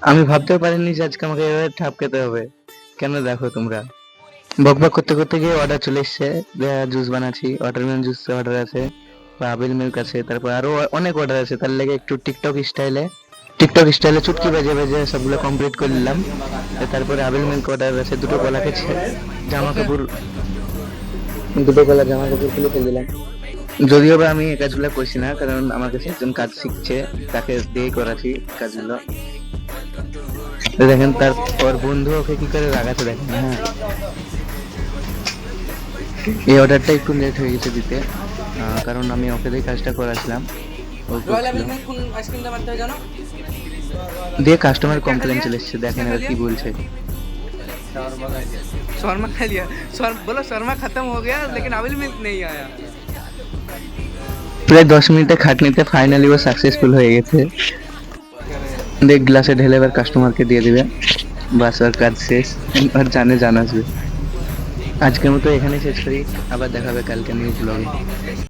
আমি ভাবতেও পারিনি যে আজকে আমাকে এভাবে ঠাপ খেতে হবে। কেন দেখো তোমরা, বকবক করতে করতে গিয়ে অর্ডার চলে এসছে। জুস বানাচ্ছি, ওয়াটারমেলন জুস অর্ডার আছে, বা আপেল মিল্ক আছে, তারপর আরো অনেক অর্ডার আছে। তার লেগে একটু টিকটক স্টাইলে চুটকি বেজে বেজে সবগুলো কমপ্লিট করে নিলাম। তারপরে আপেল মিল্ক অর্ডার আছে, জামা কাপড় দুটো কলা জামা কাপড় খুলে ফেলে দিলাম। যদিও বা আমি এই কাজগুলো করছি না, কারণ আমার কাছে একজন কাজ শিখছে, তাকে দিয়ে করাচ্ছি কাজগুলো। তো দেখেন তারপর বন্ধু ওকে কি করে রাগাতে দেখেন। হ্যাঁ, এই অর্ডারটা একটু লেট হয়ে গেছে দিতে, কারণ আমি ওকে দিয়ে কাজটা করাছিলাম, ও রয়্যাল করছিল। অ্যাপেল মিল্ক কোন আইসক্রিমটা মারতে হয় জানো? দিয়ে কাস্টমার কমপ্লেন চলে এসছে, দেখেন এবার কি বলছে। शौरमा खा लिया। बोलो शौरमा खत्म हो गया लेकिन अविल मिल्क नहीं आया। প্রায় 10 মিনিটে খাটনিতে ফাইনালি ও সাকসেসফুল হয়ে গেছে। দেখ গ্লাসে ঢেলে এবার কাস্টমারকে দিয়ে দিবে, বাস আর কাজ শেষ। আর জানাসবে। আজকের মতো এখানেই শেষ করি, আবার দেখাবে কালকে নিউ ব্লগে।